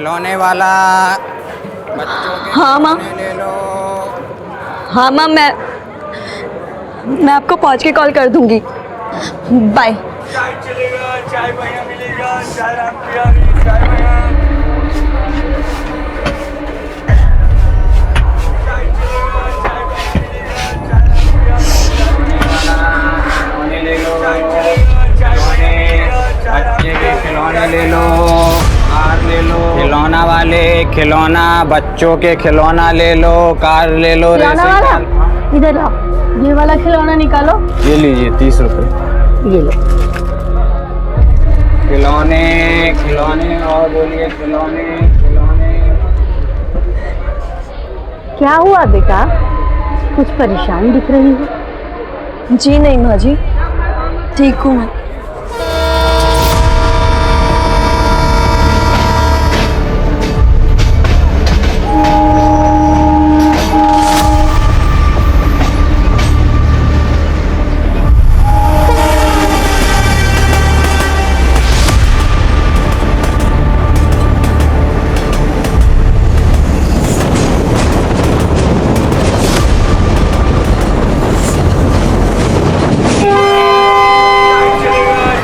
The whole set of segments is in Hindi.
खिलौने वाला बच्चों के हाँ माँ। खिलौने ले लो। हाँ माँ, मैं आपको पहुँच के कॉल कर दूंगी। बाय। चाय चलेगा, चाय भैया मिलेगा, चाय राम प्रिया, चाय भैया। चाय चलेगा, चाय भैया मिलेगा, चाय राम प्रिया, खिलौने ले लो। चाय चलेगा, चाय भैया मिलेगा, चाय राम बच्चे के प्रिया। खिलौने ले लो। कार ले लो। खिलौना वाले खिलौना, बच्चों के खिलौना ले लो, कार ले लो। खिलौना रेसिंग वाला, कार। इधर आओ, ये वाला खिलौना निकालो। ये लीजिए 30 रुपए। ये लो। खिलौने खिलौने और बोलिए खिलौने खिलौने। क्या हुआ बेटा, कुछ परेशान दिख रही हो? जी नहीं माँ जी, ठीक हूँ मैं।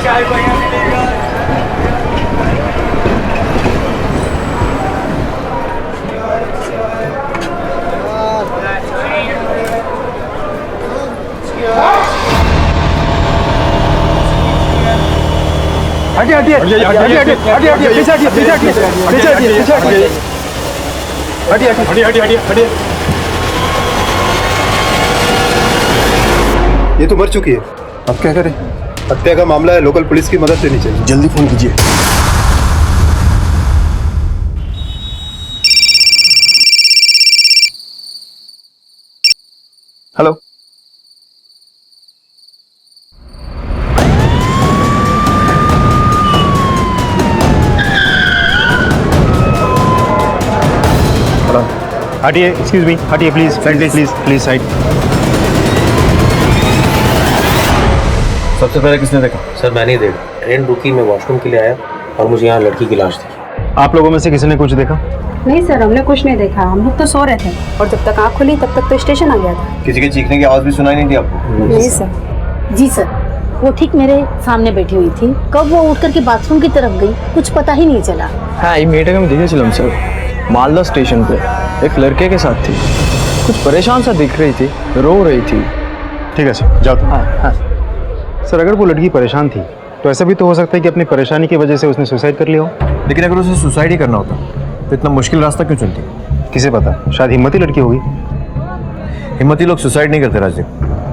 चाय भैया मिलेगा। हटिए हटिए हटिए हटिए हटिए हटिए पीछे हटिए पीछे हटिए पीछे हटिए पीछे हटिए हटिए हटिए हटिए हटिए हटिए। ये तो मर चुकी है, अब क्या करें? हत्या का मामला है, लोकल पुलिस की मदद लेनी चाहिए। जल्दी फोन कीजिए। हेलो। हटिए, एक्सक्यूज मी, हटिए प्लीज, प्लीज प्लीज साइड। सबसे पहले किसने देखा? सर मैंने ही देखा। ट्रेन रुकी, मैं वॉशरूम के लिए आया और मुझे यहाँ लड़की की लाश दिखी। आप लोगों में से किसी ने कुछ देखा? नहीं सर, हमने कुछ नहीं देखा। हम लोग तो सो रहे थे और जब तक आँख खुली तब तक तो स्टेशन आ गया था। किसी के चीखने की आवाज भी सुनाई नहीं दी आपको? नहीं सर। जी सर, वो ठीक मेरे सामने बैठी हुई थी। कब वो उठ करके बाथरूम की तरफ गई कुछ पता ही नहीं चला। हाँ, ये मेटे में देखिए सर, मालदा स्टेशन पे एक लड़के के साथ थी, कुछ परेशान सा दिख रही थी, रो रही थी। ठीक है सर, जाओ तुम। हाँ हाँ सर, अगर वो लड़की परेशान थी तो ऐसा भी तो हो सकता है कि अपनी परेशानी की वजह से उसने सुसाइड कर लिया हो। लेकिन अगर उसे सुसाइड ही करना होता तो इतना मुश्किल रास्ता क्यों चुनती? किसे पता, शायद हिम्मती लड़की होगी। हिम्मती लोग सुसाइड नहीं करते राजदीप,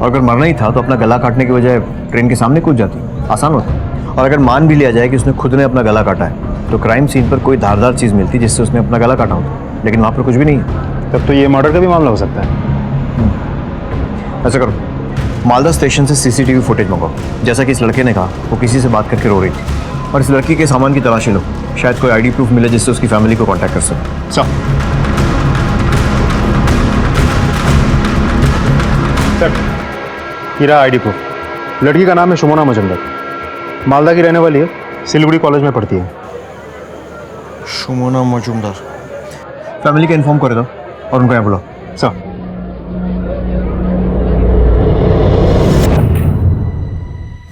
और अगर मरना ही था तो अपना गला काटने की बजाय ट्रेन के सामने कूद जाती, आसान होता। और अगर मान भी लिया जाए कि उसने खुद ने अपना गला काटा है तो क्राइम सीन पर कोई धारदार चीज़ मिलती जिससे उसने अपना गला काटा होता, लेकिन वहाँ पर कुछ भी नहीं है। तब तो ये मर्डर का भी मामला हो सकता है। ऐसा करो, मालदा स्टेशन से सीसीटीवी फुटेज मंगाओ। जैसा कि इस लड़के ने कहा, वो किसी से बात करके रो रही थी। और इस लड़की के सामान की तलाशी लो, शायद कोई आईडी प्रूफ मिले जिससे उसकी फैमिली को कांटेक्ट कर सके। सर, हीरा आईडी प्रूफ। लड़की का नाम है शुमोना मजुमदार, मालदा की रहने वाली है, सिलीगुड़ी कॉलेज में पढ़ती है। शुमोना मजुमदार। फैमिली का इन्फॉर्म कर दो और उनको यहाँ बुलाओ। सर,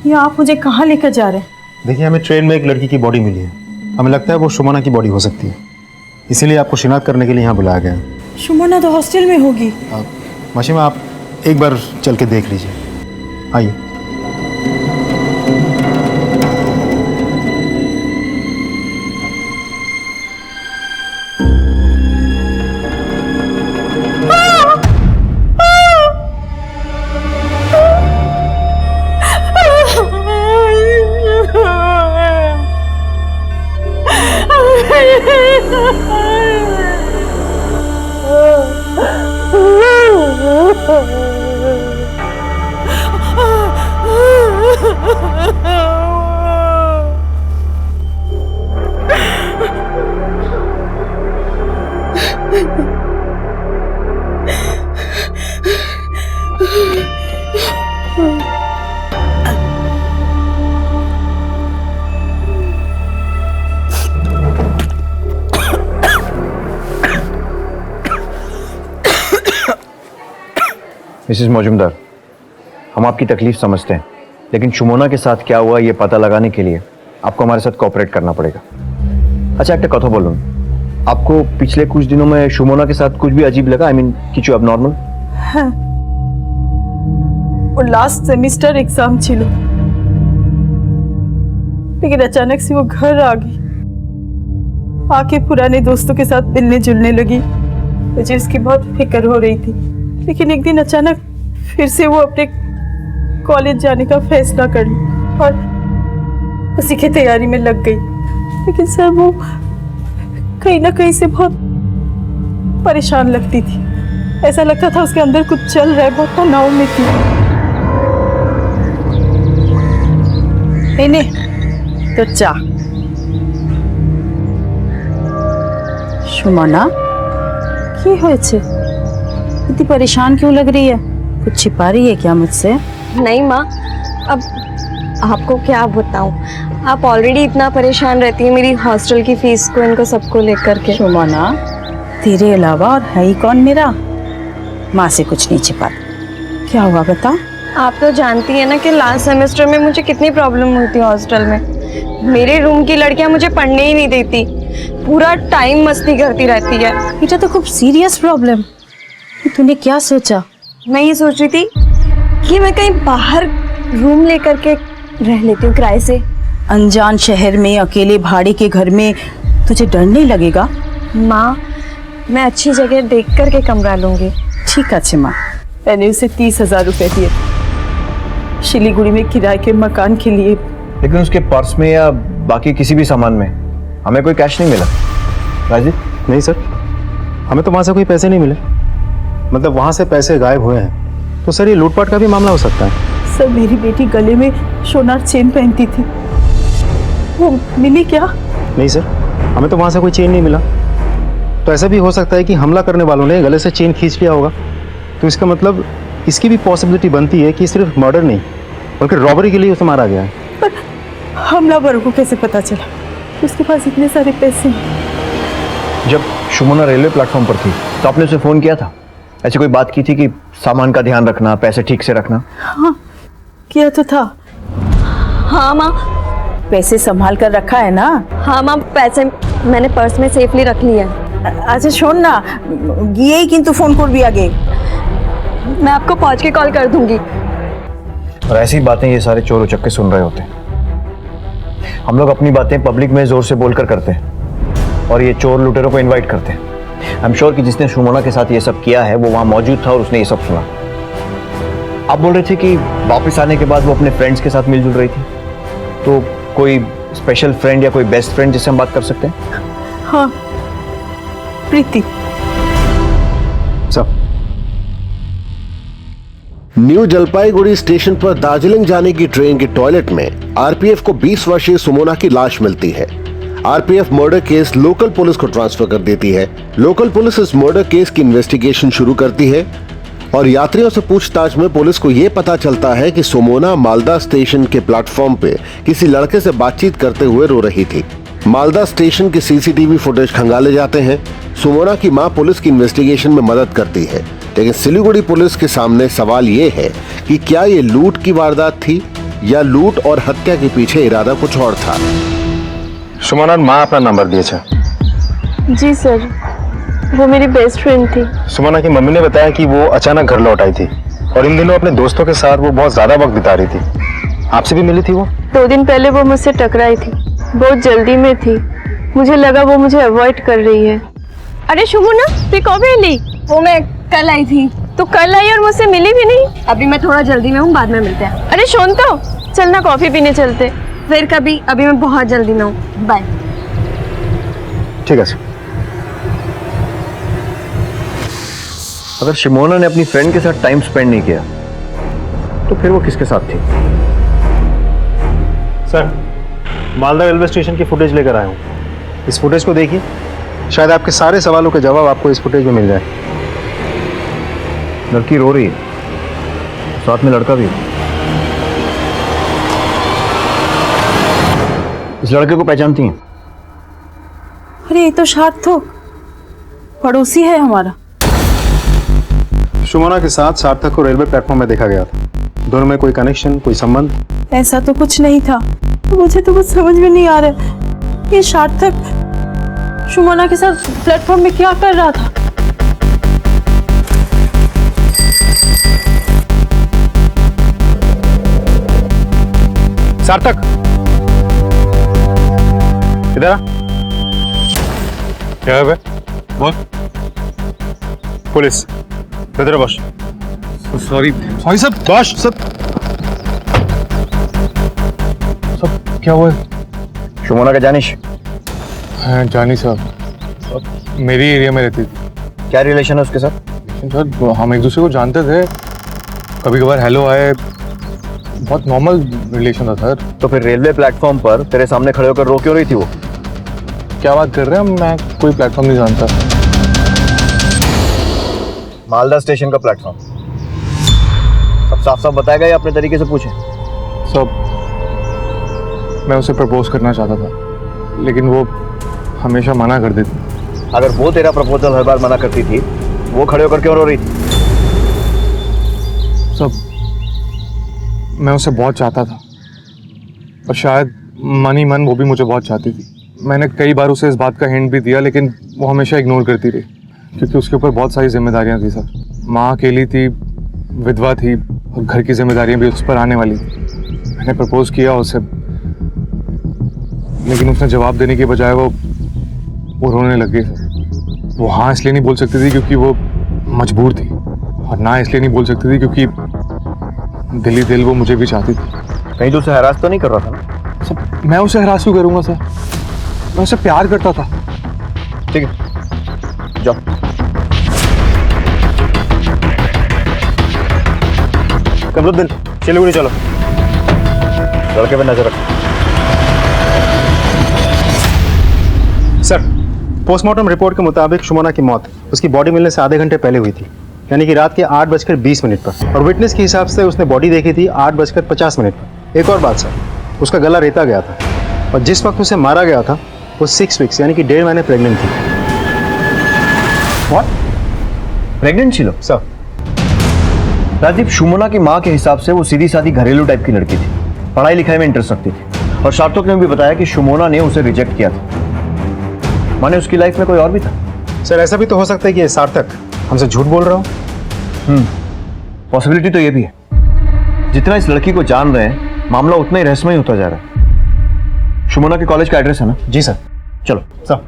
ये आप मुझे कहाँ लेकर जा रहे हैं? देखिए, हमें ट्रेन में एक लड़की की बॉडी मिली है। हमें लगता है वो शुमोना की बॉडी हो सकती है, इसीलिए आपको शिनाख्त करने के लिए यहाँ बुलाया गया है। शुमोना तो हॉस्टल में होगी। माशिमा, आप एक बार चल के देख लीजिए, आइए। मिसेस मौजूमदार, हम आपकी तकलीफ समझते हैं, लेकिन शुमोना के साथ क्या हुआ ये पता लगाने के लिए आपको हमारे साथ कोऑपरेट करना पड़ेगा। अच्छा एक कथा बोलूं, आपको पिछले कुछ दिनों में शुमोना के साथ कुछ भी अजीब लगा? आई मीन কিছু abnormal? हाँ, वो लास्ट सेमेस्टर एग्जाम छिलो, लेकिन अचानक से वो घर आ गई, आके पुराने दोस्तों के साथ मिलने जुलने लगी। मुझे उसकी बहुत फिक्र हो रही थी, लेकिन एक दिन अचानक फिर से वो अपने कॉलेज जाने का फैसला कर लिया और उसी की तैयारी में लग गई। लेकिन सर वो कहीं ना कहीं से बहुत परेशान लगती थी, ऐसा लगता था उसके अंदर कुछ चल रहा है, बहुत तनाव में थी। नहीं तो चाह सुमना की হয়েছে? इतनी परेशान क्यों लग रही है? कुछ छिपा रही है क्या मुझसे? नहीं माँ, अब आपको क्या बताऊं, आप ऑलरेडी इतना परेशान रहती है मेरी हॉस्टल की फीस को, इनको सबको लेकर के। सुमना, तेरे अलावा और है ही कौन मेरा? माँ से कुछ नहीं छिपा। क्या हुआ बता? आप तो जानती है ना कि लास्ट सेमेस्टर में मुझे कितनी प्रॉब्लम हुई थी हॉस्टल में। मेरे रूम की लड़कियां मुझे पढ़ने ही नहीं देती, पूरा टाइम मस्ती करती रहती है। बेटा तो खूब सीरियस प्रॉब्लम। तूने क्या सोचा? मैं ये सोच रही थी कि मैं कहीं बाहर रूम लेकर के रह लेती हूँ किराए से। अनजान शहर में अकेले भाड़े के घर में तुझे डर नहीं लगेगा? माँ, मैं अच्छी जगह देख कर के कमरा लूंगी। ठीक है माँ। मैंने उसे 30,000 रुपए दिए शिलीगुड़ी में किराए के मकान के लिए। लेकिन उसके पर्स में या बाकी किसी भी सामान में हमें कोई कैश नहीं मिला। राजीव? नहीं सर, हमें तो वहाँ से कोई पैसे नहीं मिले। मतलब वहाँ से पैसे गायब हुए हैं, तो सर ये लूटपाट का भी मामला हो सकता है। सर मेरी बेटी गले में सोनार चेन पहनती थी, वो मिली क्या? नहीं सर, हमें तो वहाँ से कोई चेन नहीं मिला। तो ऐसा भी हो सकता है कि हमला करने वालों ने गले से चेन खींच लिया होगा। तो इसका मतलब इसकी भी पॉसिबिलिटी बनती है कि सिर्फ मर्डर नहीं बल्कि रॉबरी के लिए उसे मारा गया है। पर हमलावरों को कैसे पता चला उसके पास इतने सारे पैसे? जब शुमोना रेलवे प्लेटफॉर्म पर थी तो आपने उसे फोन किया था? ऐसी कोई बात की थी कि सामान का ध्यान रखना, पैसे ठीक से रखना? हाँ किया तो था। हाँ माँ, पैसे संभाल कर रखा है ना? हाँ माँ, पैसे मैंने पर्स में सेफली रख लिए हैं। আচ্ছা শোন না, গিয়েই কিন্তু ফোন করবি আগে। मैं आपको पहुंच के कॉल कर दूंगी। और ऐसी बातें ये सारे चोर उचक्के सुन रहे होते हैं। हम लोग अपनी बातें पब्लिक में जोर से बोलकर करते हैं और ये चोर लुटेरों को इनवाइट करते हैं। आई एम श्योर कि जिसने शुमोना के साथ ये सब किया है वो वहाँ मौजूद था और उसने ये सब सुना। आप बोल रहे थे कि वापस आने के बाद वो अपने फ्रेंड्स के साथ मिलजुल रही थी, तो कोई स्पेशल फ्रेंड या कोई बेस्ट फ्रेंड जिससे हम बात कर सकते हैं? हाँ, प्रीति। सब न्यू जलपाईगुड़ी स्टेशन पर दार्जिलिंग जाने की ट्रेन के टॉयलेट में आरपीएफ को 20 वर्षीय सुमोना की लाश मिलती है। RPF murder case local police को ट्रांसफर कर देती है। लोकल पुलिस इस मर्डर केस की इन्वेस्टिगेशन शुरू करती है और यात्रियों से पूछताछ में पुलिस को यह पता चलता है कि सुमोना मालदा स्टेशन के प्लेटफॉर्म पे किसी लड़के से बातचीत करते हुए रो रही थी। मालदा स्टेशन के सीसीटीवी फुटेज खंगाले जाते हैं। सुमोना की मां पुलिस की इन्वेस्टिगेशन में मदद करती है, लेकिन सिलीगुड़ी पुलिस के सामने सवाल ये है कि क्या ये लूट की वारदात थी या लूट और हत्या के पीछे इरादा कुछ और था। सुमना माँ अपना नंबर दिए थे। जी सर, वो मेरी बेस्ट फ्रेंड थी। सुमना की मम्मी ने बताया कि वो अचानक घर लौट आई थी और इन दिनों अपने दोस्तों के साथ वो बहुत ज्यादा वक्त बिता रही थी। आपसे भी मिली थी वो? 2 दिन पहले वो मुझसे टकराई थी, बहुत जल्दी में थी, मुझे लगा वो मुझे अवॉइड कर रही है। अरे शुमोना, तू कब आई? वो मैं कल आई थी। तो कल आई और मुझसे मिली भी नहीं? अभी मैं थोड़ा जल्दी में हूँ, बाद में मिलते हैं। अरे सुन तो, चलना कॉफी पीने चलते। फिर कभी, अभी मैं बहुत जल्दी में हूँ, बाय। ठीक है। अगर शिमोना ने अपनी फ्रेंड के साथ टाइम स्पेंड नहीं किया तो फिर वो किसके साथ थी? सर, मालदा रेलवे स्टेशन की फुटेज लेकर आया हूँ। इस फुटेज को देखिए, शायद आपके सारे सवालों के जवाब आपको इस फुटेज में मिल जाए। लड़की रो रही है, साथ में लड़का भी है। इस लड़के को पहचानती हैं? अरे ये तो सार्थक, पड़ोसी है हमारा। सुमोना के साथ सार्थक को रेलवे प्लेटफॉर्म में देखा गया था। दोनों में कोई कनेक्शन, कोई संबंध? ऐसा तो कुछ नहीं था। मुझे तो कुछ समझ में नहीं आ रहा ये सार्थक सुमोना के साथ प्लेटफॉर्म में क्या कर रहा था। सार्थक इधर आ। क्या है बे? बोल। पुलिस इधर बस। सॉरी सॉरी सर, बस सब क्या हुआ है? शुमोना का जानिश? हाँ जानी साहब, मेरी एरिया में रहती थी। क्या रिलेशन है उसके साथ? सर हम एक दूसरे को जानते थे, कभी कभार हेलो आए, बहुत नॉर्मल रिलेशन था सर। तो फिर रेलवे प्लेटफॉर्म पर तेरे सामने खड़े होकर रो क्यों रही थी वो? क्या बात कर रहे हैं, मैं कोई प्लेटफॉर्म नहीं जानता। मालदा स्टेशन का प्लेटफॉर्म। सब साफ साफ बताएगा या अपने तरीके से पूछे? सब मैं उसे प्रपोज करना चाहता था, लेकिन वो हमेशा मना कर देती। अगर वो तेरा प्रपोजल हर बार मना करती थी, वो खड़े होकर क्यों रो रही थी? सब मैं उसे बहुत चाहता था और शायद मन ही मन वो भी मुझे बहुत चाहती थी। मैंने कई बार उसे इस बात का हिंट भी दिया, लेकिन वो हमेशा इग्नोर करती रही, क्योंकि उसके ऊपर बहुत सारी जिम्मेदारियां थी सर। माँ अकेली थी, विधवा थी और घर की जिम्मेदारियां भी उस पर आने वाली थी। मैंने प्रपोज किया उसे, लेकिन उसने जवाब देने के बजाय वो रोने लग गई सर। वो हाँ इसलिए नहीं बोल सकती थी क्योंकि वो मजबूर थी, और ना इसलिए नहीं बोल सकती थी क्योंकि दिल ही दिल वो मुझे भी चाहती थी। कहीं तो उसे हरास तो नहीं कर रहा था ना? सर मैं उसे हरास क्यों करूंगा सर, मैं उसे प्यार करता था। ठीक है जाओ। कमरुद्दीन सिलीगुड़ी चलो। लड़के पे नजर रखो। सर, पोस्टमार्टम रिपोर्ट के मुताबिक सुमोना की मौत उसकी बॉडी मिलने से आधे घंटे पहले हुई थी, यानी कि रात के 8:20 पर। और विटनेस के हिसाब से उसने बॉडी देखी थी 8:50 पर। एक और बात सर, उसका गला रेता गया था और जिस वक्त उसे मारा गया था वो 6 वीक्स यानी कि 1.5 महीने प्रेग्नेंट थी। व्हाट? प्रेग्नेंट थी लो सर? राजीव, सुमोना की माँ के हिसाब से वो सीधी सादी घरेलू टाइप की लड़की थी, पढ़ाई लिखाई में इंटरेस्ट रखती थी, और सार्थक ने भी बताया कि सुमोना ने उसे रिजेक्ट किया था। माने उसकी लाइफ में कोई और भी था? सर ऐसा भी तो हो सकता है कि ये सार्थक हमसे झूठ बोल रहा हो। पॉसिबिलिटी तो ये भी है। जितना इस लड़की को जान रहे हैं, मामला उतना ही रहस्यमय होता जा रहा है। सुमोना के कॉलेज का एड्रेस है ना? जी सर। चलो सर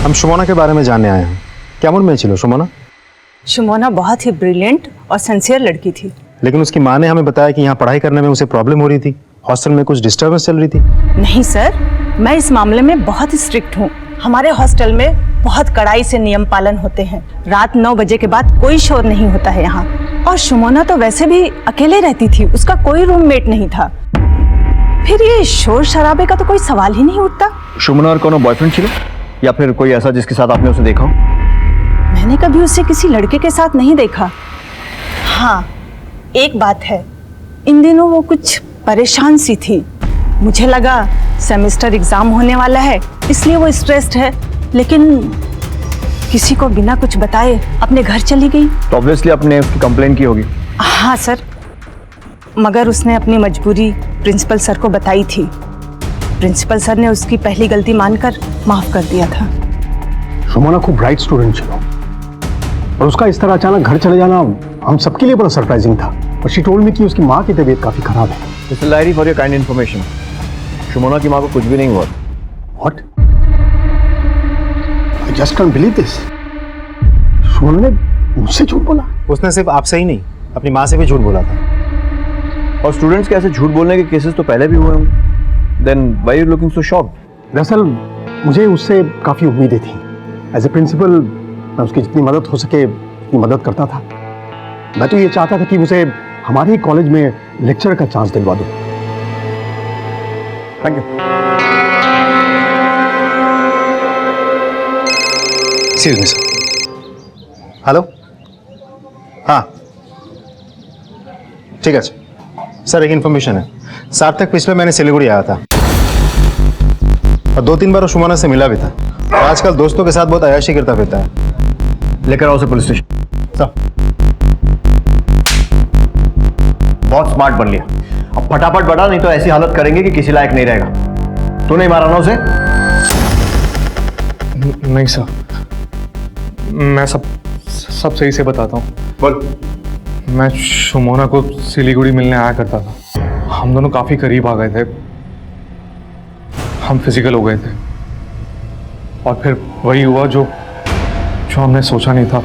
हम सुमोना के बारे में जानने आए हैं। क्या मूड में छिलो सुमोना? सुमोना बहुत ही ब्रिलियंट और सिंसियर लड़की थी। लेकिन उसकी माँ ने हमें बताया कि यहाँ पढ़ाई करने में उसे प्रॉब्लम हो रही थी, हॉस्टल में कुछ डिस्टर्बेंस चल रही थी। नहीं सर, मैं इस मामले में बहुत स्ट्रिक्ट हूँ। हमारे हॉस्टल में बहुत कड़ाई से नियम पालन होते हैं। रात 9 बजे के बाद कोई शोर नहीं होता है यहाँ। और सुमोना तो वैसे भी अकेले रहती थी, उसका कोई रूममेट नहीं था। फिर ये शोर शराबे का तो कोई सवाल ही नहीं उठता। सुमोना और कोनो बॉयफ्रेंड छिलो, या फिर कोई ऐसा जिसके साथ आपने उसे देखा हो? मैंने कभी उसे किसी लड़के के साथ नहीं देखा। हाँ, एक बात है, इन दिनों वो कुछ परेशान सी थी। मुझे लगा सेमेस्टर एग्जाम होने वाला है, इसलिए वो स्ट्रेस्ड है, लेकिन किसी को बिना कुछ बताए अपने घर चली गई। तो ऑब्वियसली आपने उसकी कंप्लेन की होगी। हाँ सर, मगर उसने अपनी मजबूरी प्रिंसिपल सर को बताई थी। प्रिंसिपल सर ने उसकी पहली गलती मानकर माफ कर दिया था। सुमोना खूब ब्राइट स्टूडेंट थी और उसका इस तरह अचानक घर चले जाना हम सबके लिए बड़ा सरप्राइजिंग था। और शी टोल्ड मी कि उसकी माँ की तबीयत काफी खराब है। Mister Lahiri, for your kind information, Sumona की माँ को कुछ भी नहीं हुआ। What? I just can't believe this. Sumona ने मुझसे झूठ बोला? उसने सिर्फ आपसे ही नहीं, अपनी माँ से भी झूठ बोला था। और स्टूडेंट्स के ऐसे झूठ बोलने के केसेस तो पहले भी हुए होंगे। Then why are you looking so shocked? दरअसल मुझे उससे काफी उम्मीदें थी। एज ए प्रिंसिपल मैं उसकी जितनी मदद हो सके उतनी मदद करता था। मैं तो ये चाहता था कि उसे हमारे ही कॉलेज में लेक्चर का चांस दिलवा दूं। Thank you. Excuse me sir. Hello? हाँ ठीक है सर, एक इन्फॉर्मेशन है। सार्थक पिछले महीने सिलीगुड़ी आया था और 2-3 बार वो सुमना से मिला भी था। और आजकल दोस्तों के साथ बहुत अय्याशी करता फिरता है। लेकर आओ उसे पुलिस स्टेशन। सर, बहुत स्मार्ट बन लिया, अब फटाफट बढ़ा, नहीं तो ऐसी हालत करेंगे कि किसी लायक नहीं रहेगा। तू नहीं मारा ना उसे? नहीं सर, मैं सब सही से बताता हूँ। बोल। मैं सुमोना को सिलीगुड़ी मिलने आया करता था। हम दोनों काफ़ी करीब आ गए थे, हम फिजिकल हो गए थे और फिर वही हुआ जो हमने सोचा नहीं था।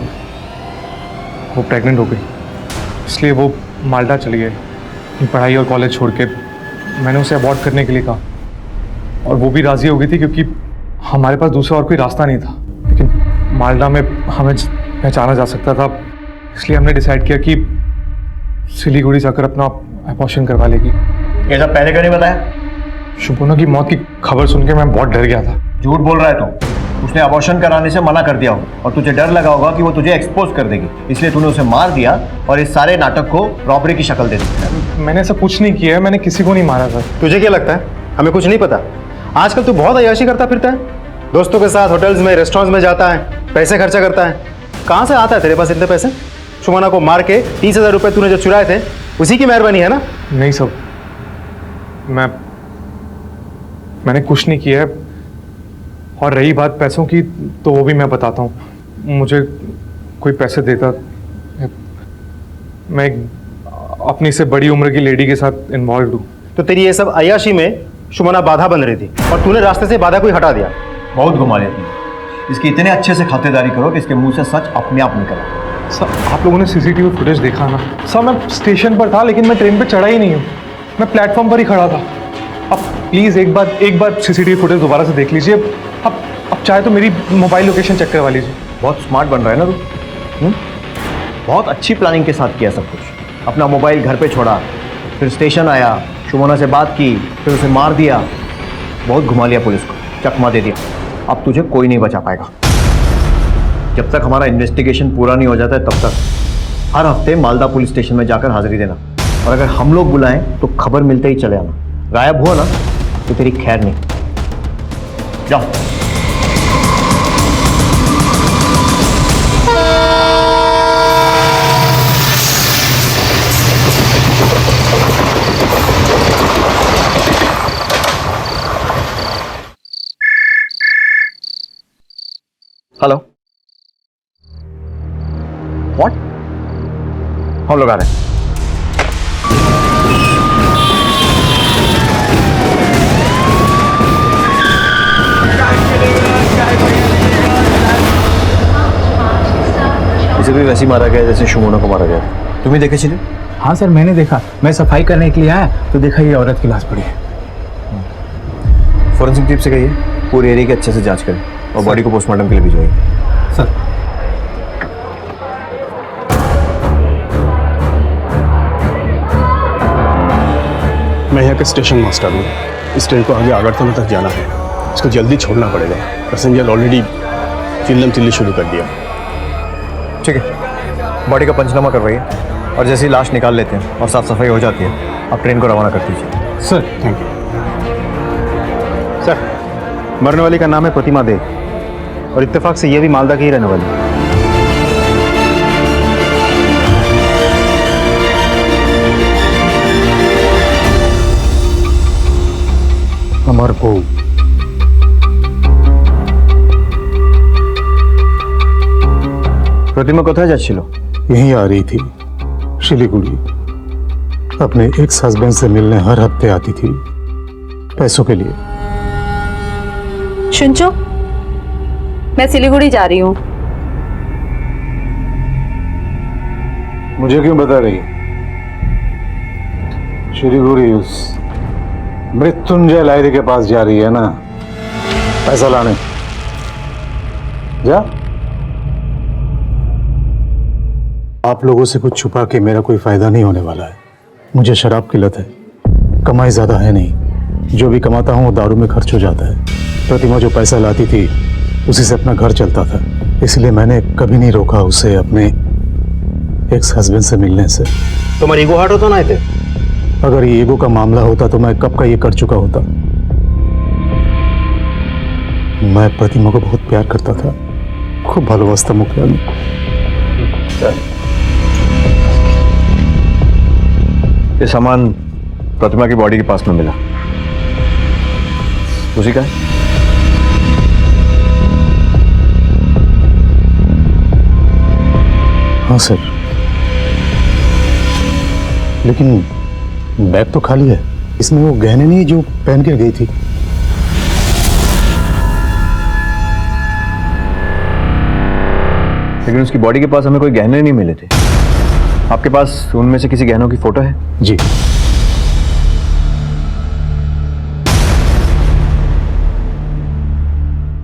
वो प्रेग्नेंट हो गई, इसलिए वो माल्टा चली गई अपनी पढ़ाई और कॉलेज छोड़ के। मैंने उसे अबॉर्ट करने के लिए कहा और वो भी राज़ी हो गई थी, क्योंकि हमारे पास दूसरा और कोई रास्ता नहीं था। लेकिन माल्टा में हमें पहचाना जा सकता था, इसलिए हमने डिसाइड किया कि सिलीगुड़ी जाकर अपना अबॉर्शन करवा लेगी। ये सब पहले क्यों नहीं बताया? सुमोना की मौत की खबर सुन के मैं बहुत डर गया था। झूठ बोल रहा है तू। उसने अबॉर्शन कराने से मना कर दिया होगा और तुझे डर लगा होगा कि वो तुझे एक्सपोज कर देगी, इसलिए तूने उसे मार दिया और इस सारे नाटक को रॉबरी की शक्ल दे दी। मैंने ऐसा कुछ नहीं किया है, मैंने किसी को नहीं मारा था। तुझे क्या लगता है हमें कुछ नहीं पता? आजकल तू बहुत अय्याशी करता फिरता है, दोस्तों के साथ होटल्स में, रेस्टोरेंट्स में जाता है, पैसे खर्चा करता है। कहाँ से आता है तेरे पास इतने पैसे? सुमना को मार के 30,000 रुपये तूने जो चुराए थे, उसी की मेहरबानी है ना? नहीं सब, मैंने कुछ नहीं किया है। और रही बात पैसों की, तो वो भी मैं बताता हूँ। मुझे कोई पैसे देता, मैं एक अपनी से बड़ी उम्र की लेडी के साथ इन्वॉल्व हूँ। तो तेरी ये सब अय्याशी में सुमना बाधा बन रही थी और तूने रास्ते से बाधा कोई हटा दिया। बहुत घुमा लिया तुमने। इसकी इतने अच्छे से खातिरदारी करो कि इसके मुंह से सच अपने आप निकला। सर, आप लोगों ने सीसीटीवी फुटेज देखा ना? सर, मैं स्टेशन पर था, लेकिन मैं ट्रेन पे चढ़ा ही नहीं हूँ, मैं प्लेटफॉर्म पर ही खड़ा था। अब प्लीज़ एक बार सीसीटीवी फुटेज दोबारा से देख लीजिए। अब चाहे तो मेरी मोबाइल लोकेशन चेक करवा लीजिए। बहुत स्मार्ट बन रहा है ना तू। बहुत अच्छी प्लानिंग के साथ किया सब कुछ। अपना मोबाइल घर पे छोड़ा, फिर स्टेशन आया, सुमोना से बात की, फिर उसे मार दिया। बहुत घुमा लिया पुलिस को, चकमा दे दिया। अब तुझे कोई नहीं बचा पाएगा। जब तक हमारा इन्वेस्टिगेशन पूरा नहीं हो जाता है, तब तक हर हफ्ते मालदा पुलिस स्टेशन में जाकर हाजिरी देना, और अगर हम लोग बुलाएं तो खबर मिलते ही चले आना। गायब हुआ ना तो तेरी खैर नहीं। जाओ। Hello, what? हम लोग आ रहे हैं। इसे भी वैसे ही मारा गया जैसे सुमोना को मारा गया। तुम ही देखे चले? हाँ सर, मैंने देखा। मैं सफाई करने के लिए आया तो देखा ये औरत की लाश पड़ी है। फॉरेंसिक टीम से कहिए पूरे एरिया की अच्छे से जांच करें और बॉडी को पोस्टमार्टम के लिए भिजवाइए। सर, मैं यहाँ का स्टेशन मास्टर हूँ। इस ट्रेन को आगे आगरतला तक जाना है, इसको जल्दी छोड़ना पड़ेगा। पैसेंजर ऑलरेडी चिल्लम चिल्ली शुरू कर दिया। ठीक है, बॉडी का पंचनामा करवाइए और जैसे ही लाश निकाल लेते हैं और साफ सफाई हो जाती है, आप ट्रेन को रवाना कर दीजिए। Sir thank you. सर, मरने वाली का नाम है प्रतिमा देव और इत्तेफाक से ये भी मालदा की ही रहने वाली है। আমার বউ प्रतिमा কোথায় যাচ্ছিল? यहीं आ रही थी, सिलीगुड़ी। अपने एक्स हस्बैंड से मिलने हर हफ्ते आती थी, पैसों के लिए। शुंचो, मैं सिलीगुड़ी जा रही हूँ। मुझे क्यों बता रही? सिलीगुड़ी उस मृत्युंजय लाहिरी के पास जा रही है ना, पैसा लाने। जा। आप लोगों से कुछ छुपा के मेरा कोई फायदा नहीं होने वाला है। मुझे शराब की लत है, कमाई ज्यादा है नहीं, जो भी कमाता हूँ वो दारू में खर्च हो जाता है। प्रतिमा जो पैसा लाती थी उसी से अपना घर चलता था, इसलिए मैंने कभी नहीं रोका उसे अपने एक्स हस्बैंड से मिलने से। तुम्हारी ईगो हर्ट होता ना थे? अगर ये ईगो का मामला होता तो मैं कब का ये कर चुका होता। मैं प्रतिमा को बहुत प्यार करता था, खूब भालोबासता मुखिया में। ये सामान प्रतिमा की बॉडी के पास में मिला, उसी का है? हाँ सर, लेकिन बैग तो खाली है, इसमें वो गहने नहीं जो पहन कर गई थी। लेकिन उसकी बॉडी के पास हमें कोई गहने नहीं मिले थे। आपके पास उनमें से किसी गहनों की फोटो है? जी।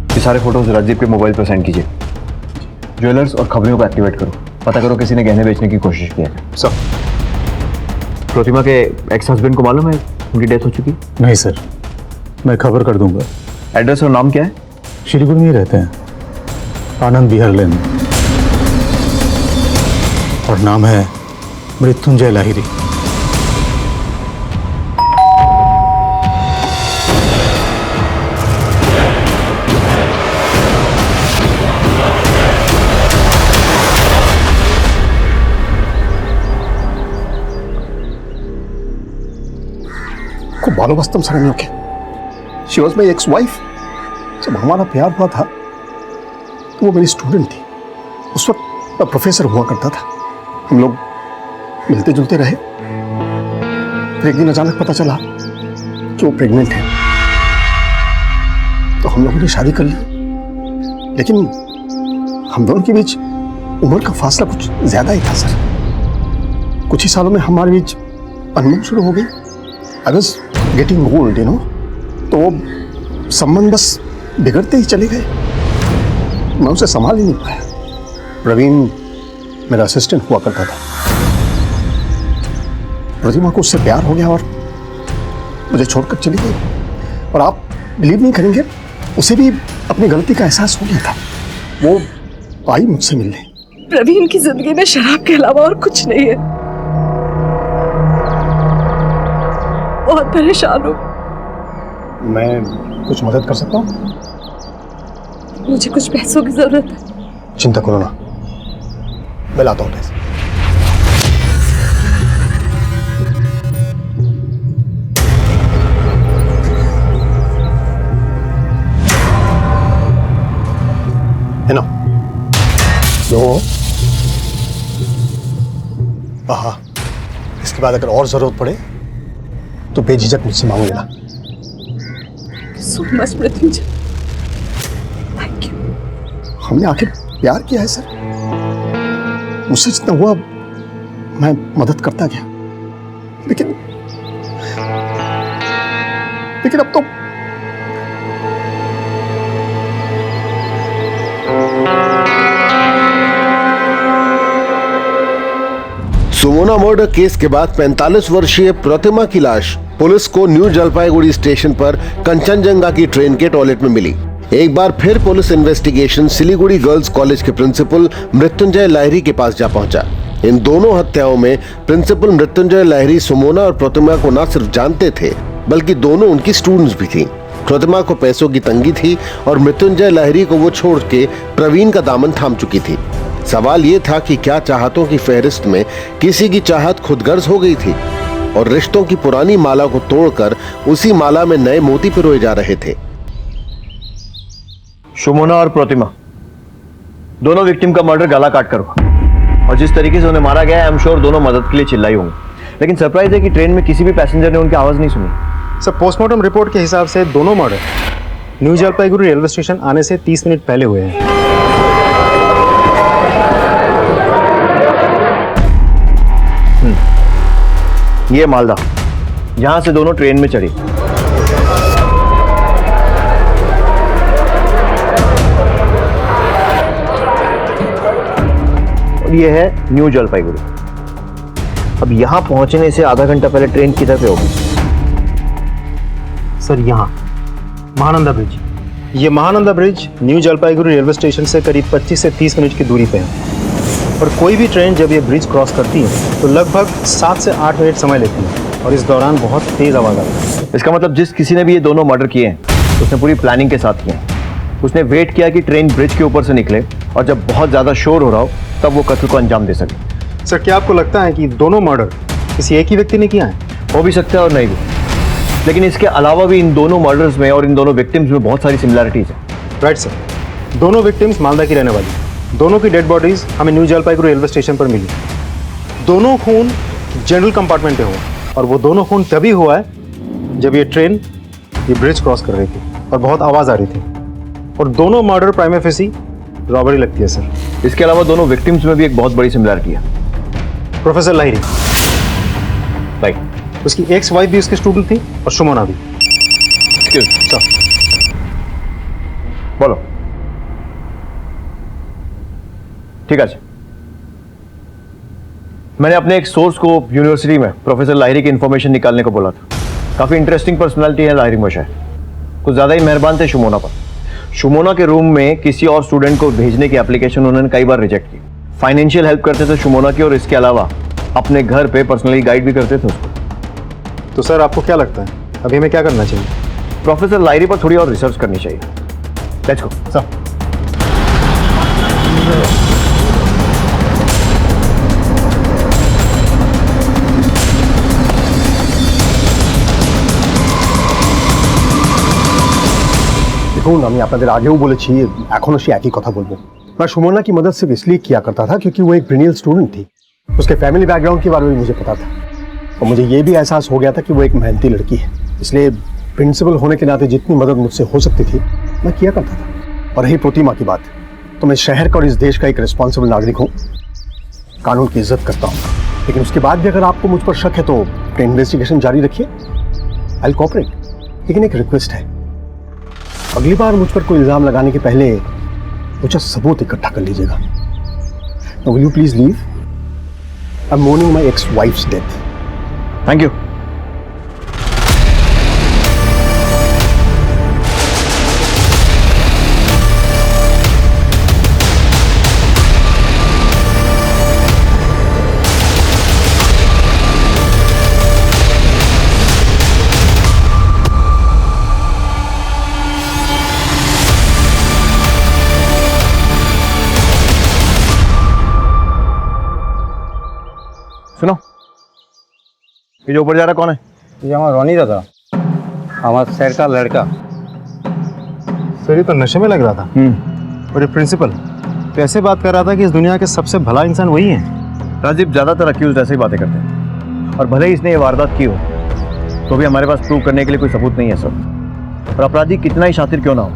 ये सारे फोटोज राजीव के मोबाइल पर सेंड कीजिए। ज्वेलर्स और खबरों को एक्टिवेट करो, पता करो किसी ने गहने बेचने की कोशिश की है। सर। प्रतिमा के एक्स हस्बैंड को मालूम है उनकी डेथ हो चुकी? नहीं सर, मैं खबर कर दूंगा। एड्रेस और नाम क्या है? शिलीगुड़ी में रहते हैं, आनंद विहार लेन, और नाम है मृत्युंजय लाहिरी। को भालोबासतम सर के she was my ex wife. जब हमारा प्यार हुआ था तो वो मेरी स्टूडेंट थी। उस वक्त मैं प्रोफेसर हुआ करता था। हम लोग मिलते जुलते रहे। फिर एक दिन अचानक पता चला कि वो प्रेग्नेंट है, तो हम लोगों ने शादी कर ली। लेकिन हम दोनों के बीच उम्र का फासला कुछ ज्यादा ही था सर। कुछ ही सालों में हमारे बीच अनबन शुरू हो गई। I was getting old, you know. तो वो संबंध बस बिगड़ते ही चले गए। मैं उसे संभाल ही नहीं पाया। प्रवीण मेरा असिस्टेंट हुआ करता था। प्रतिमा को उससे प्यार हो गया और मुझे छोड़कर चली गई। और आप बिलीव नहीं करेंगे, उसे भी अपनी गलती का एहसास हो गया था। वो आई मुझसे मिलने। प्रवीण की जिंदगी में शराब के अलावा और कुछ नहीं है। बहुत परेशान हूँ। मैं कुछ मदद कर सकता हूँ? मुझे कुछ पैसों की जरूरत है। चिंता करो ना, मैं लाता हूँ पैसे। है ना? लो। हाँ, इसके बाद अगर और जरूरत पड़े तो बेझिझक मुझसे मांग लेना। So much, Mrityunjay. Thank you. हमने आखिर प्यार किया है सर। मुझसे जितना हुआ मैं मदद करता गया, लेकिन अब तो सुमोना मर्डर केस के बाद 45 वर्षीय प्रतिमा की लाश पुलिस को न्यू जलपाईगुड़ी स्टेशन पर कंचनजंगा की ट्रेन के टॉयलेट में मिली। एक बार फिर police investigation Siliguri girls college के प्रिंसिपल मृत्युंजय लाहिरी के पास जा पहुंचा। इन दोनों हत्याओं में प्रिंसिपल मृत्युंजय लाहिरी सुमोना और प्रतिमा को न सिर्फ जानते थे, बल्कि दोनों उनकी स्टूडेंट्स भी थी। प्रतिमा को पैसों की तंगी थी और मृत्युंजय लाहिरी को वो छोड़ के प्रवीण का दामन थाम चुकी थी। सवाल ये था कि क्या चाहतों की फहरिस्त में किसी की चाहत खुदगर्ज हो गई थी और रिश्तों की पुरानी माला को तोड़कर उसी माला में नए मोती पिरोए जा रहे थे। सुमोना और प्रतिमा दोनों विक्टिम का मर्डर गला काट कर हुआ और जिस तरीके से उन्हें मारा गया है, आई एम श्योर दोनों मदद के लिए चिल्लाई होंगे। लेकिन सरप्राइज है कि ट्रेन में किसी भी पैसेंजर ने उनकी आवाज नहीं सुनी। सर, पोस्टमार्टम रिपोर्ट के हिसाब से दोनों murder new Jalpaiguri railway station आने से 30 मिनट पहले हुए हैं। ये मालदा, जहां से दोनों ट्रेन में चढ़ी। और ये है न्यू जलपाईगुड़ी। अब यहां पहुंचने से आधा घंटा पहले ट्रेन किधर पे होगी? सर, यहाँ महानंदा ब्रिज। ये Mahananda bridge new Jalpaiguri railway station से करीब 25 से 30 मिनट की दूरी पे है। और कोई भी ट्रेन जब ये ब्रिज क्रॉस करती है तो लगभग 7 से 8 मिनट समय लेती है और इस दौरान बहुत तेज आवाज़ आती है। इसका मतलब जिस किसी ने भी ये दोनों मर्डर किए हैं उसने पूरी प्लानिंग के साथ किए हैं। उसने वेट किया कि ट्रेन ब्रिज के ऊपर से निकले और जब बहुत ज़्यादा शोर हो रहा हो तब वो कत्ल को अंजाम दे सके। सर, क्या आपको लगता है कि दोनों मर्डर किसी एक ही व्यक्ति ने किया है? हो भी सकता है और नहीं भी, लेकिन इसके अलावा भी इन दोनों मर्डर्स में और इन दोनों विक्टिम्स में बहुत सारी सिमिलैरिटीज़ हैं। राइट सर, दोनों विक्टिम्स मालदा की रहने वाली। दोनों की डेड बॉडीज हमें न्यू जलपाईगुड़ी रेलवे स्टेशन पर मिली। दोनों खून जनरल कंपार्टमेंट में हुआ और वो दोनों खून तभी हुआ है जब ये ट्रेन ये ब्रिज क्रॉस कर रही थी और बहुत आवाज़ आ रही थी। और दोनों मर्डर प्राइमा फेसी रॉबरी लगती है सर। इसके अलावा दोनों विक्टिम्स में भी एक बहुत बड़ी सिमिलैरिटी है। प्रोफेसर लाहिरी, राइट, उसकी एक्स वाइफ भी उसकी स्टूडेंट थी और सुमोना भी। सर बोलो। ठीक है, मैंने अपने एक सोर्स को यूनिवर्सिटी में प्रोफेसर लाहिरी की इंफॉर्मेशन निकालने को बोला था। काफ़ी इंटरेस्टिंग पर्सनालिटी है लाहिरी मोशा, कुछ ज़्यादा ही मेहरबान थे शुमोना पर। शुमोना के रूम में किसी और स्टूडेंट को भेजने की एप्लीकेशन उन्होंने कई बार रिजेक्ट की। फाइनेंशियल हेल्प करते थे शुमोना की और इसके अलावा अपने घर पे पर्सनली गाइड भी करते थे उसको। तो सर, आपको क्या लगता है अभी हमें क्या करना चाहिए? प्रोफेसर लाहिरी पर थोड़ी और रिसर्च करनी चाहिए। Let's go sir. দেখুন, আমি আপনাদের আগেও বলেছি, এখনও সে একই কথা বলবো। मैं सुमोना की मदद सिर्फ इसलिए किया करता था क्योंकि वो एक ब्रिलियंट स्टूडेंट थी। उसके फैमिली बैकग्राउंड के बारे में मुझे पता था और मुझे ये भी एहसास हो गया था कि वो एक मेहनती लड़की है। इसलिए प्रिंसिपल होने के नाते जितनी मदद मुझसे हो सकती थी मैं किया करता था। और रही प्रोतिमा की बात, तो मैं शहर का और इस देश का एक रिस्पॉन्सिबल नागरिक हूँ, कानून की इज्जत करता हूँ। लेकिन उसके बाद भी अगर आपको मुझ पर शक है तो इन्वेस्टिगेशन जारी रखिए, आई विल कोऑपरेट। लेकिन एक रिक्वेस्ट है, अगली बार मुझ पर कोई इल्ज़ाम लगाने के पहले कुछ सबूत इकट्ठा कर लीजिएगा। Now will you please leave? I'm mourning my ex-wife's death. Thank you. सुनो, ये जो ऊपर जा रहा कौन है? ये हमारा रोनी दादा, हमारे शहर का लड़का। सर, ये तो नशे में लग रहा था। और ये प्रिंसिपल तो ऐसे बात कर रहा था कि इस दुनिया के सबसे भला इंसान वही है। राजीव, ज़्यादातर अक्यूज ऐसे ही बातें करते हैं और भले ही इसने ये वारदात की हो तो भी हमारे पास प्रूव करने के लिए कोई सबूत नहीं है सर। और अपराधी कितना ही शातिर क्यों ना हो,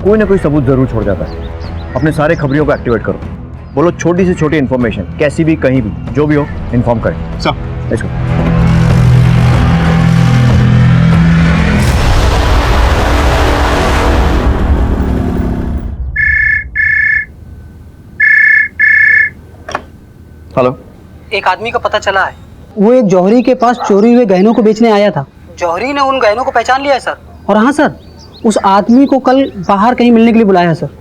कोई ना कोई सबूत जरूर छोड़ जाता है। अपने सारे खबरियों को एक्टिवेट करो, बोलो छोटी से छोटी इन्फॉर्मेशन कैसी भी कहीं भी जो भी हो इन्फॉर्म करें। Sir, let's go. हेलो, एक आदमी का पता चला है, वो एक जौहरी के पास चोरी हुए गहनों को बेचने आया था। जौहरी ने उन गहनों को पहचान लिया है सर। और हाँ सर, उस आदमी को कल बाहर कहीं मिलने के लिए बुलाया है सर।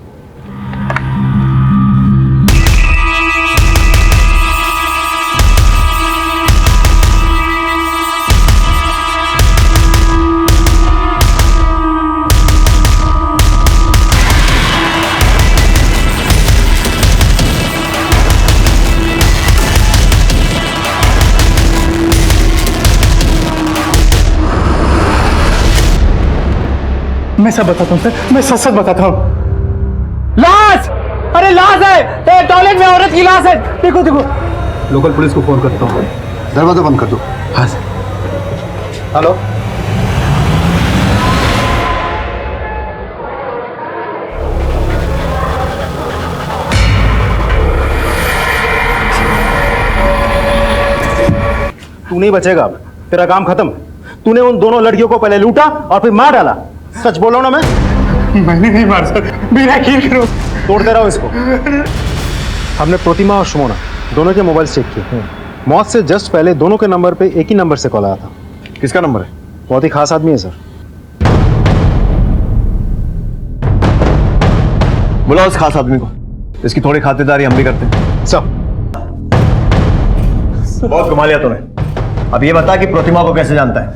मैं सब बताता हूँ सर, मैं सच सच बताता हूँ। लाश! अरे लाश है, टॉयलेट में औरत की लाश है। देखो देखो। लोकल पुलिस को फोन करता हूँ, दरवाजा बंद कर दो। हाँ सर। हेलो, तू नहीं बचेगा अब, तेरा काम खत्म। तूने उन दोनों लड़कियों को पहले लूटा और फिर मार डाला। सच बोलो ना? मैंने नहीं मार सर, मेरा यकीन करो। तोड़ते रहो इसको। हमने प्रोतिमा और सुमोना दोनों के मोबाइल चेक किए। मौत से जस्ट पहले दोनों के नंबर पे एक ही नंबर से कॉल आया था। किसका नंबर है? बहुत ही खास आदमी है सर। बुलाओ उस खास आदमी को, इसकी थोड़ी खातिरदारी हम भी करते हैं। सर, बहुत घुमा लिया तूने। अब ये बता कि प्रतिमा को कैसे जानता है,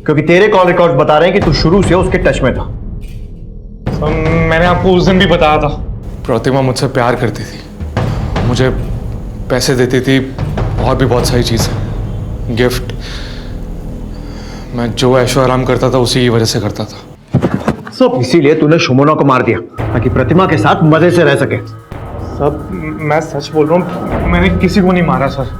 क्योंकि तेरे कॉल रिकॉर्ड्स बता रहे हैं कि तू शुरू से उसके टच में था। मैंने आपको उस दिन भी बताया था, प्रतिमा मुझसे प्यार करती थी, मुझे पैसे देती थी और भी बहुत सारी चीज़ें, गिफ्ट। मैं जो ऐशो आराम करता था उसी की वजह से करता था। सब इसीलिए तूने सुमोना को मार दिया ताकि प्रतिमा के साथ मजे से रह सके। सब मैं सच बोल रहा हूँ, मैंने किसी को नहीं मारा सर।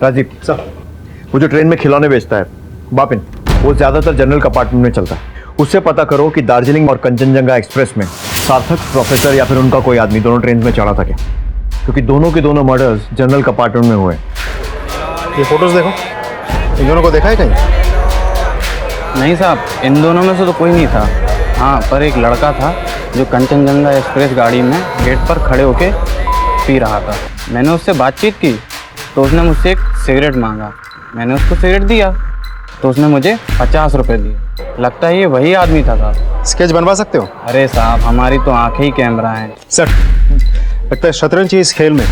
राजीव सर, वो जो ट्रेन में खिलौने बेचता है बापिन, वो ज्यादातर जनरल कंपार्टमेंट में चलता है। उससे पता करो कि दार्जिलिंग और कंचनजंगा एक्सप्रेस में सार्थक, प्रोफेसर या फिर उनका कोई आदमी दोनों ट्रेन में चढ़ा था क्या, क्योंकि दोनों के दोनों मर्डर्स जनरल कंपार्टमेंट में हुए। ये फोटोज देखो, इन दोनों को देखा है कहीं? नहीं साहब, इन दोनों में से तो कोई नहीं था। हाँ, पर एक लड़का था जो कंचनजंगा एक्सप्रेस गाड़ी में गेट पर खड़े होके पी रहा था। मैंने उससे बातचीत की तो उसने मुझसे एक सिगरेट मांगा। मैंने उसको सिगरेट दिया तो उसने मुझे 50 रुपये दिए। लगता है ये वही आदमी था साहब। स्केच बनवा सकते हो? अरे साहब, हमारी तो आंखें ही कैमरा हैं। सर, लगता है शतरंज की इस खेल में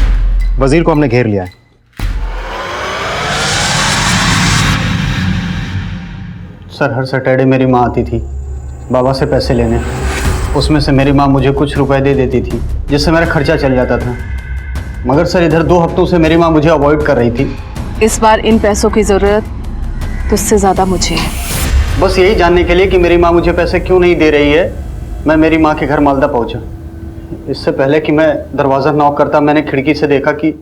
वजीर को हमने घेर लिया है। सर, हर सैटरडे मेरी माँ आती थी बाबा से पैसे लेने। उसमें से मेरी माँ मुझे कुछ रुपए दे देती थी जिससे मेरा खर्चा चल जाता था। मगर सर, इधर 2 हफ्तों से मेरी माँ मुझे अवॉइड कर रही थी। इस बार इन पैसों की ज़रूरत तुझसे ज़्यादा मुझे है। बस यही जानने के लिए कि मेरी माँ मुझे पैसे क्यों नहीं दे रही है, मैं मेरी माँ के घर मालदा पहुँचा। इससे पहले कि मैं दरवाज़ा नॉक करता, मैंने खिड़की से देखा कि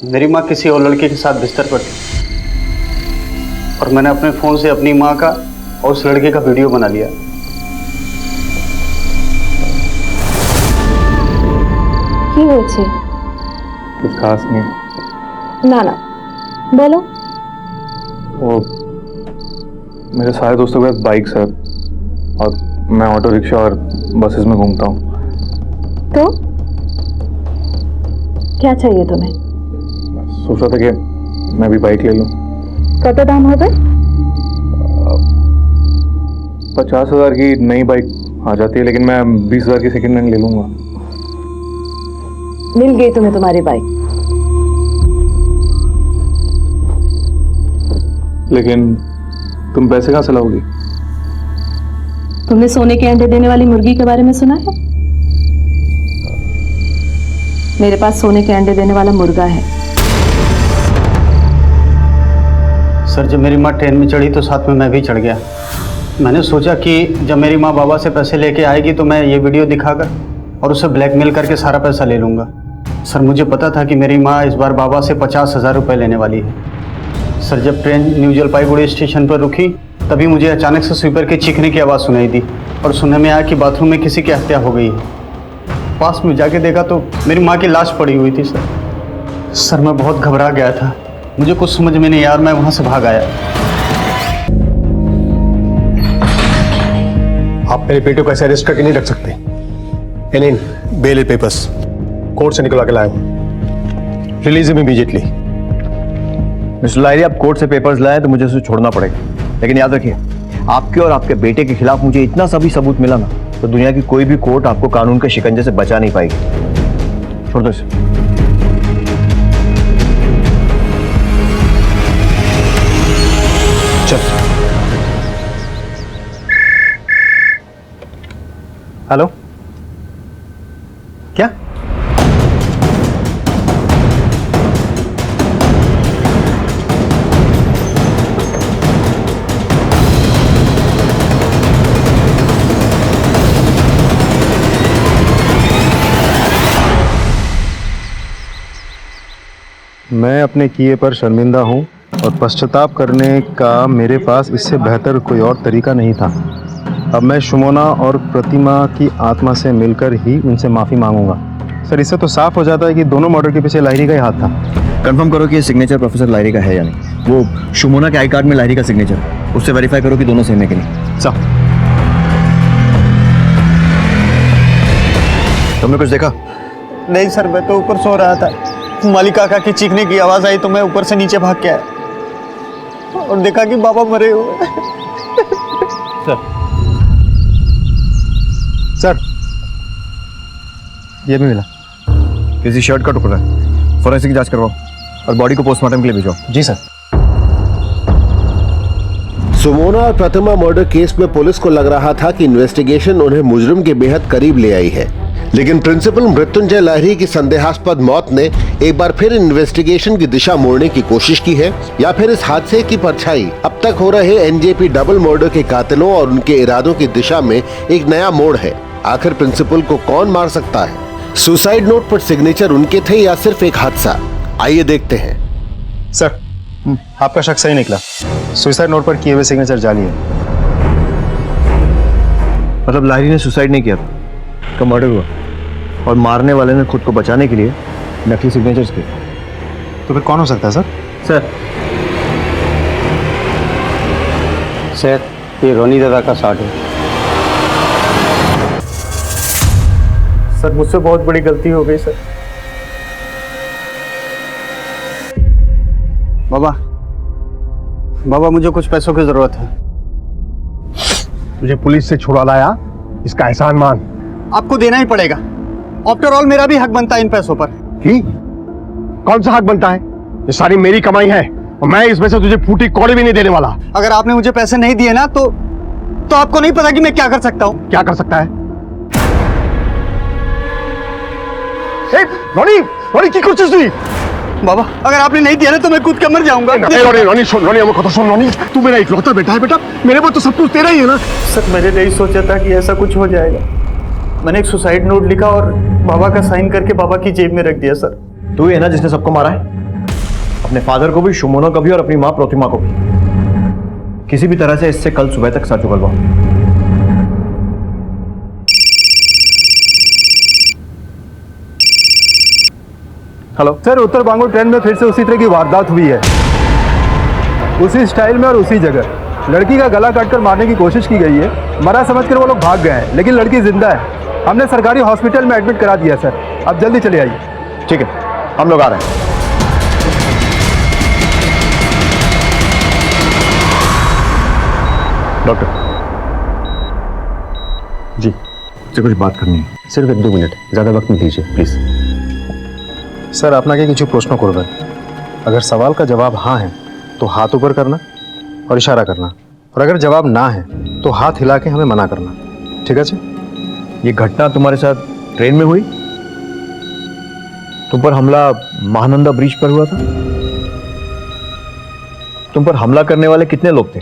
मेरी माँ किसी और लड़के के साथ बिस्तर पर थी। और मैंने अपने फ़ोन से अपनी माँ का और उस लड़के का वीडियो बना लिया। কি হয়েছে? कुछ खास नहीं। না না, বলো। वो मेरे सारे दोस्तों के पास बाइक है और मैं ऑटो रिक्शा और बसेस में घूमता हूँ। तो क्या चाहिए तुम्हें? सोच रहा था कि मैं भी बाइक ले लूँ। কত দাম হবে? 50,000 की नई बाइक आ जाती है, लेकिन मैं 20,000 की सेकंड हैंड ले लूँगा। मिल गई तुम्हें तुम्हारी बाइक। लेकिन तुम पैसे कहाँ से लाओगी? तुमने सोने के अंडे देने वाली मुर्गी के बारे में सुना है? मेरे पास सोने के अंडे देने वाला मुर्गा है। सर, जब मेरी माँ ट्रेन में चढ़ी तो साथ में मैं भी चढ़ गया। मैंने सोचा कि जब मेरी माँ बाबा से पैसे लेके आएगी तो मैं ये वीडियो दिखाकर और उसे ब्लैकमेल करके सारा पैसा ले लूँगा। सर, मुझे पता था कि मेरी माँ इस बार बाबा से 50,000 रुपये लेने वाली है। सर, जब ट्रेन न्यू जलपाईगुड़ी स्टेशन पर रुकी तभी मुझे अचानक से स्वीपर के चीखने की आवाज़ सुनाई दी और सुनने में आया कि बाथरूम में किसी की हत्या हो गई है। पास में जाके देखा तो मेरी माँ की लाश पड़ी हुई थी। सर, मैं बहुत घबरा गया था, मुझे कुछ समझ में नहीं आया और मैं वहाँ से भाग आया। आप मेरे बेटे को ऐसे अरेस्ट करके नहीं रख सकते। एलिन, बेल पेपर्स कोर्ट से निकलवा के लाया हूँ। Release him immediately. Mister Lahiri, आप कोर्ट से पेपर्स लाए तो मुझे उसे छोड़ना पड़ेगा, लेकिन याद रखिए, आपके और आपके बेटे के खिलाफ मुझे इतना सा भी सबूत मिला ना तो दुनिया की कोई भी कोर्ट आपको कानून के शिकंजे से बचा नहीं पाएगी। छोड़ दो इसे। चल। हेलो, क्या? मैं अपने किए पर शर्मिंदा हूँ और पश्चाताप करने का मेरे पास इससे बेहतर कोई और तरीका नहीं था। अब मैं सुमोना और प्रतिमा की आत्मा से मिलकर ही उनसे माफ़ी मांगूंगा। सर, इससे तो साफ हो जाता है कि दोनों मर्डर के पीछे लाहिरी का ही हाथ था। कंफर्म करो कि ये सिग्नेचर प्रोफेसर लाहिरी का है या नहीं। वो सुमोना के आई कार्ड में लाहिरी का सिग्नेचर है, उससे वेरीफाई करो कि दोनों सेम है कि नहीं। साहब, तुमने कुछ देखा? नहीं सर, मैं तो ऊपर सो रहा था। मालिक काका की चीखने की आवाज़ आई तो मैं ऊपर से नीचे भाग के आया और देखा कि बाबा मरे हुए। सर, ये भी मिला। किसी शर्ट का टुकड़ा है, फॉरेंसिक जांच करवाओ और बॉडी को पोस्टमार्टम के लिए भेजो। जी सर। सुमोना और प्रतिमा मर्डर केस में पुलिस को लग रहा था कि इन्वेस्टिगेशन उन्हें मुजरिम के बेहद करीब ले आई है, लेकिन प्रिंसिपल मृत्युंजय लाहिड़ी की संदेहास्पद मौत ने एक बार फिर इन्वेस्टिगेशन की दिशा मोड़ने की कोशिश की है, या फिर इस हादसे की परछाई अब तक हो रहे एनजेपी डबल मर्डर के कातिलों और उनके इरादों की दिशा में एक नया मोड़ है। आखिर प्रिंसिपल को कौन मार सकता है? सुसाइड नोट पर सिग्नेचर उनके थे या सिर्फ एक हादसा? आइए देखते हैं। सर, आपका शक सही निकला। सुसाइड नोट पर किए हुए सिग्नेचर जाली है। मतलब लाहिरी ने सुसाइड नहीं किया था, तो मर्डर हुआ और मारने वाले ने खुद को बचाने के लिए नकली सिग्नेचर्स किए। तो फिर कौन हो सकता है सर? सर ये रोनी दादा का शॉट है। सर मुझसे बहुत बड़ी गलती हो गई सर। बाबा मुझे कुछ पैसों की जरूरत है। तुझे पुलिस से छुड़ा लाया, इसका एहसान मान। आपको देना ही पड़ेगा। आफ्टर ऑल मेरा भी हक बनता है इन पैसों पर। ही? कौन सा हक बनता है? ये सारी मेरी कमाई है और मैं इसमें से तुझे फूटी कौड़ी भी नहीं देने वाला। अगर आपने मुझे पैसे नहीं दिए ना तो आपको नहीं पता कि मैं क्या कर सकता हूँ। क्या कर सकता है? रोनी की कोशिश हुई। बाबा अगर आपने नहीं दिया ना तो मैं कूद के मर जाऊंगा। रोनी सुन, रोनी हमको तो सुन। रोनी तू मेरा इकलौता बेटा है बेटा, मेरे पास तो सब कुछ तेरा ही है ना। सर मैंने नहीं सोचा था कि ऐसा कुछ हो जाएगा। मैंने एक सुसाइड नोट लिखा और बाबा का साइन करके बाबा की जेब में रख दिया सर। तू ही है ना जिसने सबको मारा है, अपने फादर को भी, सुमोना को भी और अपनी माँ प्रतिमा को भी। किसी भी तरह से इससे कल सुबह तक सच उगलवाओ। हेलो सर, उत्तर बांगो ट्रेन में फिर से उसी तरह की वारदात हुई है, उसी स्टाइल में और उसी जगह। लड़की का गला काटकर मारने की कोशिश की गई है। मरा समझकर वो लोग भाग गए हैं, लेकिन लड़की जिंदा है। हमने सरकारी हॉस्पिटल में एडमिट करा दिया सर। अब जल्दी चले आइए। ठीक है, हम लोग आ रहे हैं। डॉक्टर जी, से कुछ बात करनी है। सिर्फ 1-2 मिनट, ज़्यादा वक्त नहीं दीजिए प्लीज़। सर আপনাকে কিছু প্রশ্ন করবেন। अगर सवाल का जवाब हाँ है तो हाथ ऊपर करना और इशारा करना, और अगर जवाब ना है तो हाथ हिला के हमें मना करना। ठीक है? ये घटना तुम्हारे साथ ट्रेन में हुई? तुम पर हमला महानंदा ब्रिज पर हुआ था? तुम पर हमला करने वाले कितने लोग थे?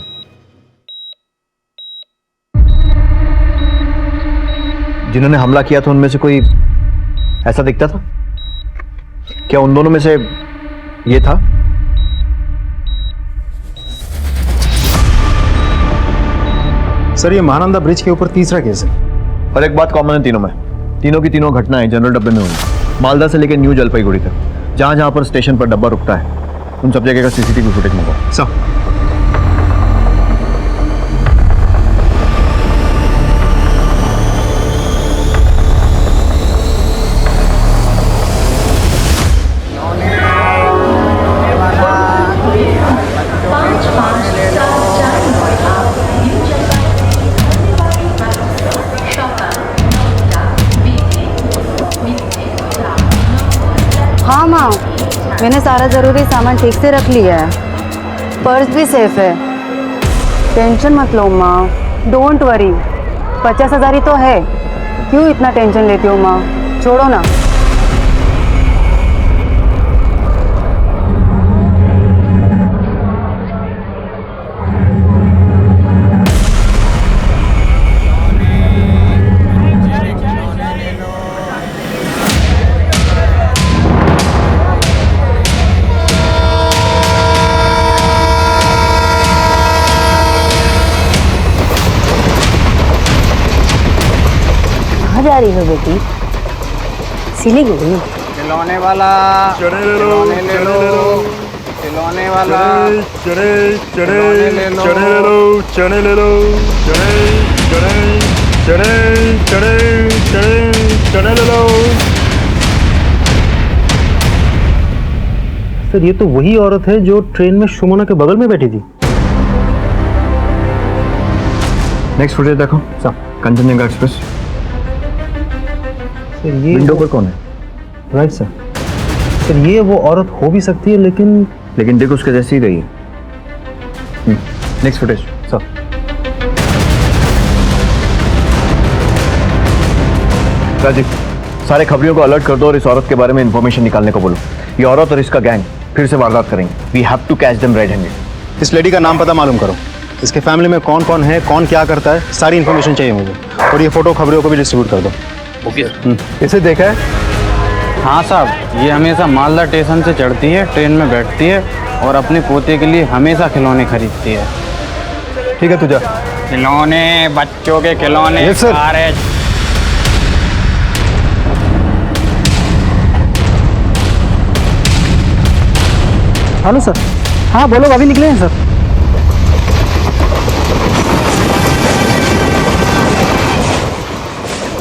जिन्होंने हमला किया था उनमें से कोई ऐसा दिखता था? क्या उन दोनों में से ये था? सर ये महानंदा ब्रिज के ऊपर तीसरा केस है। और एक बात कॉमन है तीनों में, तीनों की तीनों घटनाएं जनरल डब्बे में हुई। मालदा से लेकर न्यू जलपाईगुड़ी तक जहां जहां पर स्टेशन पर डब्बा रुकता है उन सब जगह का सीसीटीवी फुटेज मंगाओ। सर हाँ माँ, मैंने सारा ज़रूरी सामान ठीक से रख लिया है। पर्स भी सेफ है। टेंशन मत लो माँ, डोंट वरी। 50,000 ही तो है, क्यों इतना टेंशन लेती हो माँ? छोड़ो ना। कहाँ जा रही हो बेटी? सिलीगुड़ी? खिलौने वाला खिलौने ले लो, खिलौने वाला चने ले लो, चने ले लो, चने ले लो। सर ये तो वही औरत है जो ट्रेन में सुमोना के बगल में बैठी थी। नेक्स्ट फुटेज देखो, कंचनजंगा एक्सप्रेस। विंडो पर कौन है? Right sir. सर ये वो औरत हो भी सकती है, लेकिन देखो उसके जैसी ही रही है। Next footage sir. राजीव, सारे खबरियों को अलर्ट कर दो और इस औरत के बारे में इंफॉर्मेशन निकालने को बोलो। ये औरत और इसका गैंग फिर से वारदात करेंगे। We have to catch them red handed. इस लेडी का नाम पता मालूम करो, इसके फैमिली में कौन कौन है, कौन क्या करता है, सारी इन्फॉर्मेशन चाहिए मुझे। और ये फोटो खबरों को भी डिस्ट्रीब्यूट कर दो। ओके। इसे देखा है? हाँ साहब, ये हमेशा मालदा स्टेशन से चढ़ती है, ट्रेन में बैठती है और अपने पोते के लिए हमेशा खिलौने खरीदती है। ठीक है, तू जा। खिलौने, बच्चों के खिलौने। Yes, sir. सारे। Hello sir. हाँ बोलो, अभी निकले हैं सर।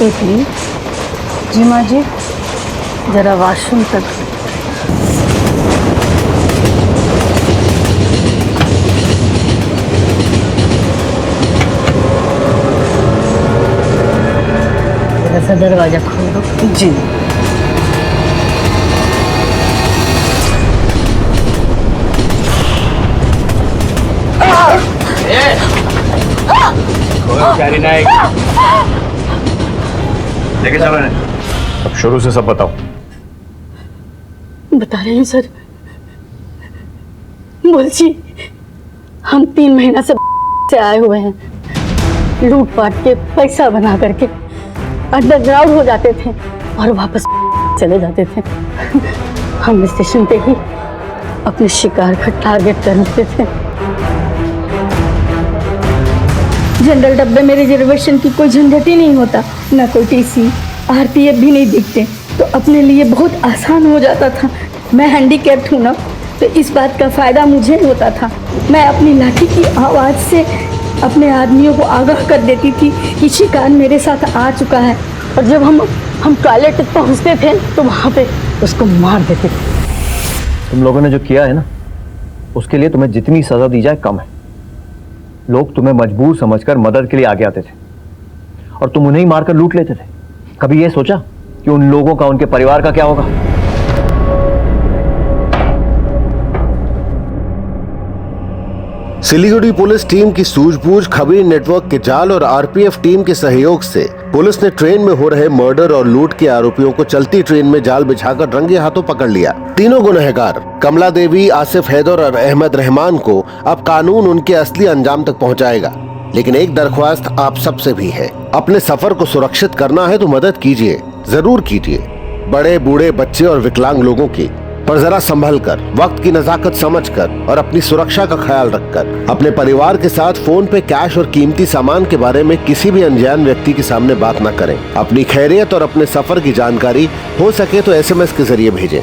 एक मिनट। जी माँ जी, जरा वॉशरूम तक। जरा सा दरवाजा खोल दो। जी। लेके चलो इन्हें। अब शुरू से सब बताओ। बता रहे हैं सर। बोलची, हम 3 महीना से आए हुए हैं। लूट पाट के पैसा बना करके अंडरग्राउंड हो जाते थे और वापस चले जाते थे। हम स्टेशन पे ही अपने शिकार का टारगेट कर लेते थे। जनरल डब्बे में रिजर्वेशन की कोई झंझट ही नहीं होता, ना कोई टीसी, आरपीएफ भी नहीं दिखते, तो अपने लिए बहुत आसान हो जाता था। मैं हैंडीकैप्ड हूँ ना, तो इस बात का फायदा मुझे होता था। मैं अपनी लाठी की आवाज़ से अपने आदमियों को आगाह कर देती थी कि शिकार मेरे साथ आ चुका है, और जब हम टॉयलेट तक पहुँचते थे तो वहाँ पे उसको मार देते थे। तुम लोगों ने जो किया है ना, उसके लिए तुम्हें जितनी सजा दी जाए कम है। लोग तुम्हें मजबूर समझकर मदद के लिए आगे आते थे और तुम उन्हें ही मारकर लूट लेते थे। कभी ये सोचा कि उन लोगों का, उनके परिवार का क्या होगा? सिलीगुड़ी पुलिस टीम की सूझबूझ, खबरी नेटवर्क के जाल और आरपीएफ टीम के सहयोग से पुलिस ने ट्रेन में हो रहे मर्डर और लूट के आरोपियों को चलती ट्रेन में जाल बिछाकर रंगे हाथों पकड़ लिया। तीनों गुनहगार कमला देवी, आसिफ हैदर और अहमद रहमान को अब कानून उनके असली अंजाम तक पहुंचाएगा। लेकिन एक दरख्वास्त आप सबसे भी है, अपने सफर को सुरक्षित करना है तो मदद कीजिए, जरूर कीजिए। बड़े, बूढ़े, बच्चे और विकलांग लोगों की, पर जरा संभल कर, वक्त की नजाकत समझकर और अपनी सुरक्षा का ख्याल रखकर अपने परिवार के साथ फोन पे कैश और कीमती सामान के बारे में किसी भी अनजान व्यक्ति के सामने बात न करें। अपनी खैरियत और अपने सफर की जानकारी हो सके तो एसएमएस के जरिए भेजें।